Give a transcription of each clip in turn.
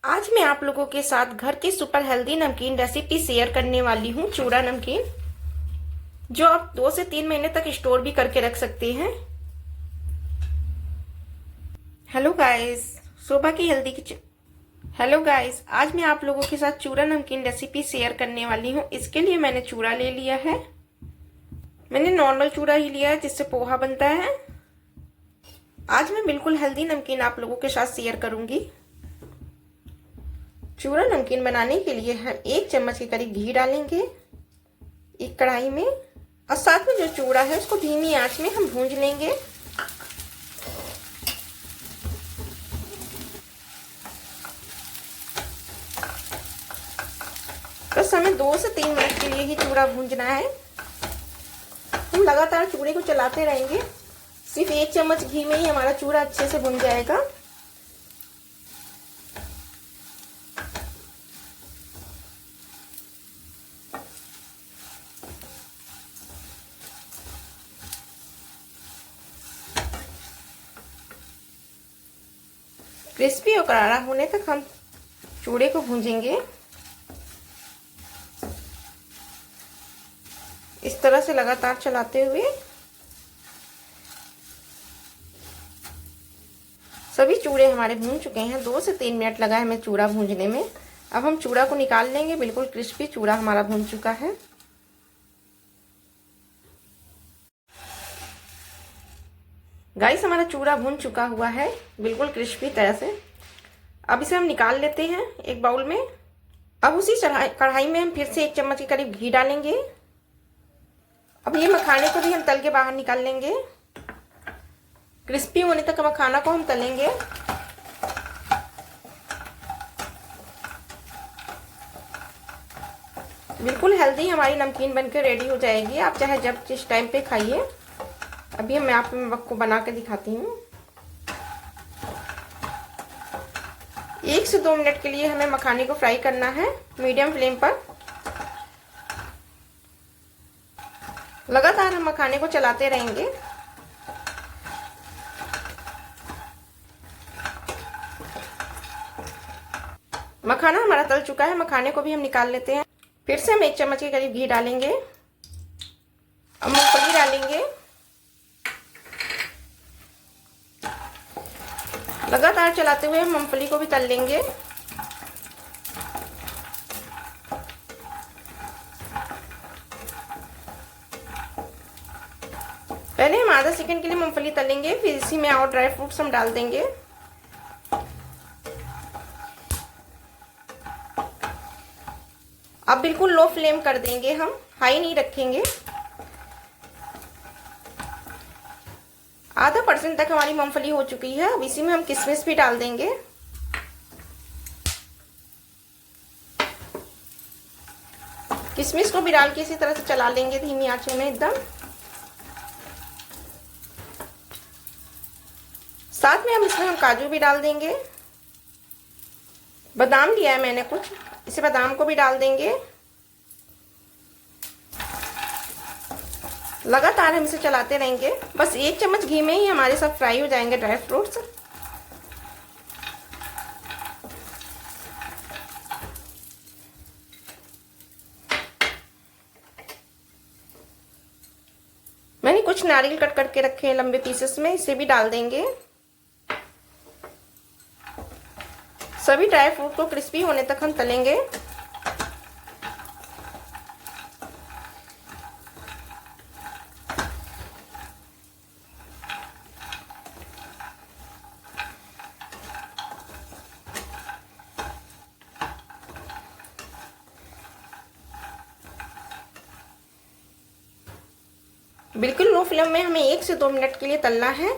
आज मैं आप लोगों के साथ घर की सुपर हेल्दी नमकीन रेसिपी शेयर करने वाली हूँ। चूड़ा नमकीन जो आप 2 से 3 महीने तक स्टोर भी करके रख सकते हैं। हेलो गाइस, शोभा की हेल्दी किचन। हेलो गाइस, आज मैं आप लोगों के साथ चूड़ा नमकीन रेसिपी शेयर करने वाली हूँ। इसके लिए मैंने चूड़ा ले लिया है। मैंने नॉर्मल चूड़ा ही लिया है जिससे पोहा बनता है। आज मैं बिल्कुल हेल्दी नमकीन आप लोगों के साथ शेयर करूंगी। चूड़ा नमकीन बनाने के लिए हम 1 चम्मच के करीब घी डालेंगे एक कढ़ाई में, और साथ में जो चूड़ा है उसको धीमी आंच में हम भूंज लेंगे। बस हमें 2 से 3 मिनट के लिए ही चूड़ा भूंजना है। हम लगातार चूड़े को चलाते रहेंगे। सिर्फ 1 चम्मच घी में ही हमारा चूड़ा अच्छे से भुन जाएगा। क्रिस्पी और करारा होने तक हम चूड़े को भूंजेंगे। इस तरह से लगातार चलाते हुए सभी चूड़े हमारे भून चुके हैं। 2 से 3 मिनट लगा है हमें चूड़ा भूंजने में। अब हम चूड़ा को निकाल लेंगे। बिल्कुल क्रिस्पी चूड़ा हमारा भून चुका है। गाइस, हमारा चूड़ा भून चुका हुआ है बिल्कुल क्रिस्पी तरह से। अब इसे हम निकाल लेते हैं एक बाउल में। अब उसी कढ़ाई में हम फिर से 1 चम्मच के करीब घी डालेंगे। अब ये मखाने को भी हम तल के बाहर निकाल लेंगे। क्रिस्पी होने तक मखाना को हम तलेंगे। बिल्कुल हेल्दी हमारी नमकीन बनकर रेडी हो जाएगी। आप चाहे जब जिस टाइम पे खाइए। अभी मैं आपको बना के दिखाती हूँ। 1 से 2 मिनट के लिए हमें मखाने को फ्राई करना है मीडियम फ्लेम पर। लगातार हम मखाने को चलाते रहेंगे। मखाना हमारा तल चुका है। मखाने को भी हम निकाल लेते हैं। फिर से हम 1 चम्मच के करीब घी डालेंगे। अब मूंगफली डालेंगे। लगातार चलाते हुए हम मूंगफली को भी तल लेंगे। पहले हम आधा सेकंड के लिए मूंगफली तलेंगे, फिर इसी में और ड्राई फ्रूट्स हम डाल देंगे। अब बिल्कुल लो फ्लेम कर देंगे, हम हाई नहीं रखेंगे। आधा % तक हमारी मूंगफली हो चुकी है। अब इसी में हम किशमिश भी डाल देंगे। किशमिश को भी डाल के इसी तरह से चला लेंगे धीमी आंच में एकदम। साथ में इसमें हम काजू भी डाल देंगे। बादाम लिया है मैंने कुछ, इसे बादाम को भी डाल देंगे। लगातार हम इसे चलाते रहेंगे। बस 1 चम्मच घी में ही हमारे सब फ्राई हो जाएंगे ड्राई फ्रूट्स। मैंने कुछ नारियल कट करके रखे हैं लंबे पीसेस में, इसे भी डाल देंगे। सभी ड्राई फ्रूट को क्रिस्पी होने तक हम तलेंगे। बिल्कुल लो फ्लेम में हमें 1 से 2 मिनट के लिए तलना है।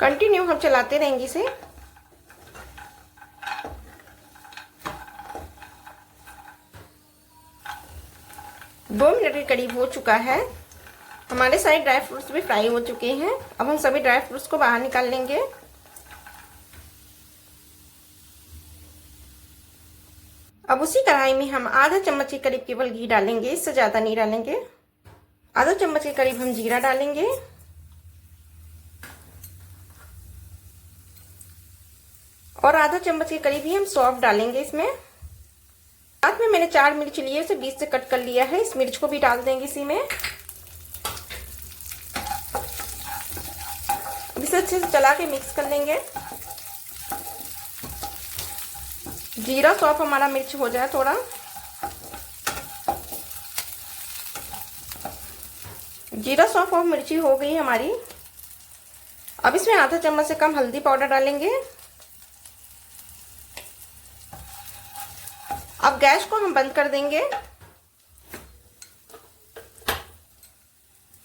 कंटिन्यू हम चलाते रहेंगे इसे। दो मिनट के करीब हो चुका है। हमारे सारे ड्राई फ्रूट्स भी फ्राई हो चुके हैं। अब हम सभी ड्राई फ्रूट्स को बाहर निकाल लेंगे। अब उसी कढ़ाई में हम आधा चम्मच के करीब केवल घी डालेंगे, इससे ज़्यादा नहीं डालेंगे। आधा चम्मच के करीब हम जीरा डालेंगे और आधा चम्मच के करीब ही हम सौंफ डालेंगे इसमें। साथ में मैंने 4 मिर्च लिए, उसे बीच से कट कर लिया है, इस मिर्च को भी डाल देंगे इसी में। अब इसे अच्छे से चला के मिक्स कर लेंगे। जीरा सौंफ हमारा मिर्च हो जाए थोड़ा, जीरा सौंफ और मिर्ची हो गई हमारी। अब इसमें आधा चम्मच से कम हल्दी पाउडर डालेंगे। अब गैस को हम बंद कर देंगे।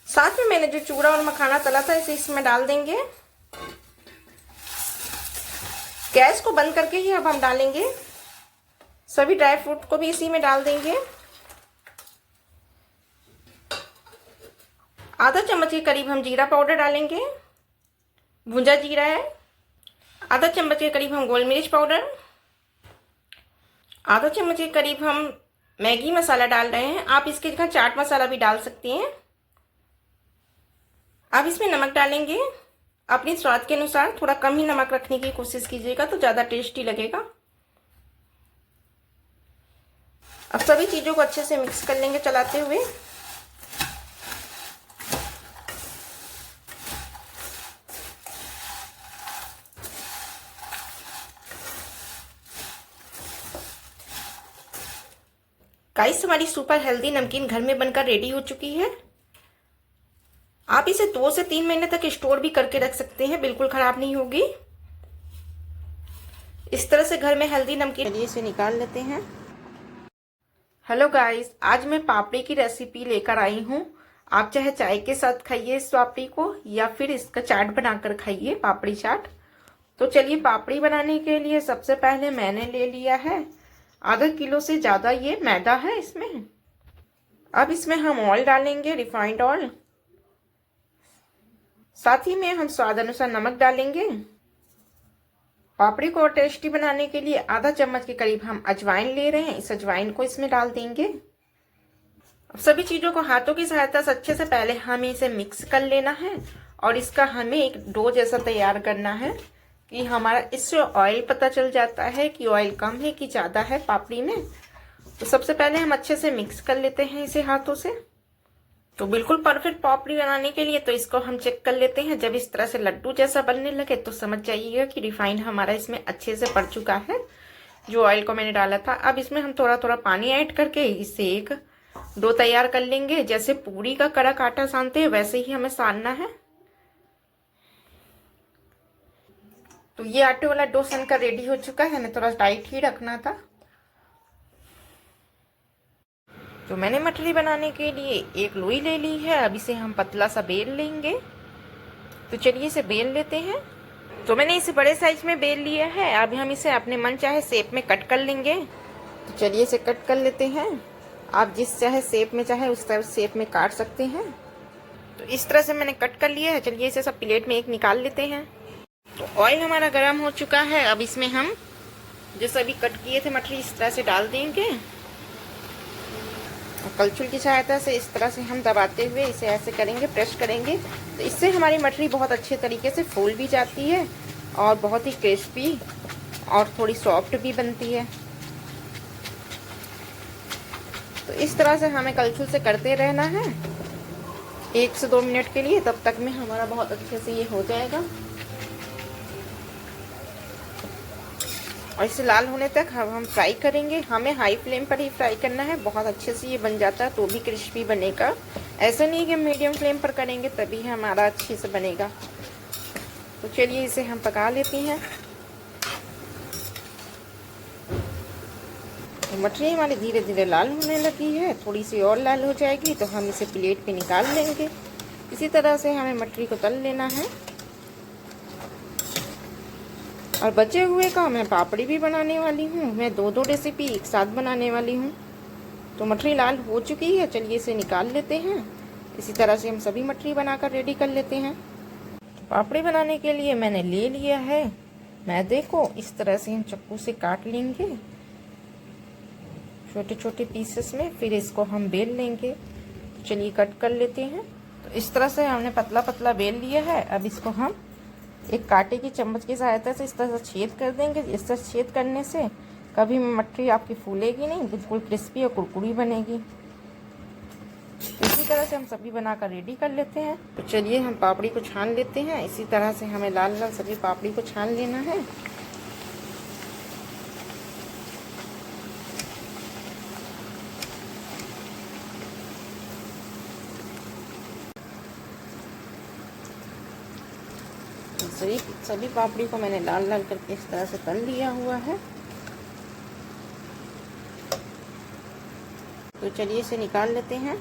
साथ में मैंने जो चूड़ा और मखाना तला था इसे इसमें डाल देंगे। गैस को बंद करके ही अब हम डालेंगे। सभी ड्राई फ्रूट को भी इसी में डाल देंगे। आधा चम्मच के करीब हम जीरा पाउडर डालेंगे, भुंजा जीरा है। आधा चम्मच के करीब हम गोल मिर्च पाउडर, आधा चम्मच के करीब हम मैगी मसाला डाल रहे हैं। आप इसके जगह चाट मसाला भी डाल सकती हैं। अब इसमें नमक डालेंगे अपने स्वाद के अनुसार। थोड़ा कम ही नमक रखने की कोशिश कीजिएगा तो ज़्यादा टेस्टी लगेगा। अब सभी चीज़ों को अच्छे से मिक्स कर लेंगे चलाते हुए। गाइस, हमारी सुपर हेल्दी नमकीन घर में बनकर रेडी हो चुकी है। आप इसे 2 से 3 महीने तक स्टोर भी करके रख सकते हैं, बिल्कुल खराब नहीं होगी। इस तरह से घर में हेल्दी नमकीन। चलिए इसे निकाल लेते हैं। हेलो गाइस, आज मैं पापड़ी की रेसिपी लेकर आई हूँ। आप चाहे चाय के साथ खाइए इस पापड़ी को या फिर इसका चाट बनाकर खाइए, पापड़ी चाट। तो चलिए, पापड़ी बनाने के लिए सबसे पहले मैंने ले लिया है आधा किलो से ज़्यादा ये मैदा है इसमें। अब इसमें हम ऑयल डालेंगे, रिफाइंड ऑयल। साथ ही में हम स्वाद अनुसार नमक डालेंगे। पापड़ी को और टेस्टी बनाने के लिए आधा चम्मच के करीब हम अजवाइन ले रहे हैं, इस अजवाइन को इसमें डाल देंगे। अब सभी चीज़ों को हाथों की सहायता से अच्छे से पहले हमें इसे मिक्स कर लेना है और इसका हमें एक डो जैसा तैयार करना है कि हमारा इससे ऑयल पता चल जाता है कि ऑयल कम है कि ज़्यादा है पापड़ी में। तो सबसे पहले हम अच्छे से मिक्स कर लेते हैं इसे हाथों से। तो बिल्कुल परफेक्ट पापड़ी बनाने के लिए तो इसको हम चेक कर लेते हैं। जब इस तरह से लड्डू जैसा बनने लगे तो समझ जाइएगा कि रिफाइंड हमारा इसमें अच्छे से पड़ चुका है, जो ऑयल को मैंने डाला था। अब इसमें हम थोड़ा थोड़ा पानी ऐड करके इससे एक डो तैयार कर लेंगे। जैसे पूरी का कड़क आटा सानते हैं वैसे ही हमें सानना है। तो ये आटे वाला डो सनकर रेडी हो चुका है, हमें थोड़ा टाइट ही रखना था। तो मैंने मठरी बनाने के लिए एक लोई ले ली है। अब इसे हम पतला सा बेल लेंगे। तो चलिए इसे बेल लेते हैं। तो मैंने इसे बड़े साइज में बेल लिया है। अब हम इसे अपने मन चाहे शेप में कट कर लेंगे। तो चलिए इसे कट कर लेते हैं। आप जिस चाहे शेप में चाहे उस तरह शेप में काट सकते हैं। तो इस तरह से मैंने कट कर लिया है। चलिए इसे सब प्लेट में एक निकाल लेते हैं। तो ऑयल हमारा गर्म हो चुका है। अब इसमें हम जो सभी कट किए थे मठरी इस तरह से डाल देंगे और कलछुल की सहायता से इस तरह से हम दबाते हुए इसे ऐसे करेंगे, प्रेस करेंगे। तो इससे हमारी मठरी बहुत अच्छे तरीके से फूल भी जाती है और बहुत ही क्रिस्पी और थोड़ी सॉफ्ट भी बनती है। तो इस तरह से हमें कलछुल से करते रहना है 1 से 2 मिनट के लिए, तब तक में हमारा बहुत अच्छे से ये हो जाएगा। और इसे लाल होने तक हम फ्राई करेंगे। हमें हाई फ्लेम पर ही फ्राई करना है, बहुत अच्छे से ये बन जाता है तो भी क्रिस्पी बनेगा। ऐसा नहीं कि मीडियम फ्लेम पर करेंगे तभी हमारा अच्छे से बनेगा। तो चलिए इसे हम पका लेती हैं। मठरी हमारी धीरे धीरे लाल होने लगी है, थोड़ी सी और लाल हो जाएगी तो हम इसे प्लेट पे निकाल लेंगे। इसी तरह से हमें मठरी को तल लेना है। और बचे हुए का मैं पापड़ी भी बनाने वाली हूँ। मैं 2 रेसिपी एक साथ बनाने वाली हूँ। तो मठरी लाल हो चुकी है, चलिए इसे निकाल लेते हैं। इसी तरह से हम सभी मठरी बनाकर रेडी कर लेते हैं। तो पापड़ी बनाने के लिए मैंने ले लिया है मैदे को। इस तरह से हम चाकू से काट लेंगे छोटे छोटे पीसेस में, फिर इसको हम बेल लेंगे। चलिए कट कर लेते हैं। तो इस तरह से हमने पतला पतला बेल लिया है। अब इसको हम एक कांटे की चम्मच की सहायता से इस तरह से छेद कर देंगे। इस तरह छेद करने से कभी मटरी आपकी फूलेगी नहीं, बिल्कुल क्रिस्पी और कुरकुरी बनेगी। इसी तरह से हम सभी बनाकर रेडी कर लेते हैं। तो चलिए हम पापड़ी को छान लेते हैं। इसी तरह से हमें लाल लाल सभी पापड़ी को छान लेना है। सभी पापड़ी को मैंने लाल लाल करके इस तरह से तल लिया हुआ है। तो चलिए इसे निकाल लेते हैं।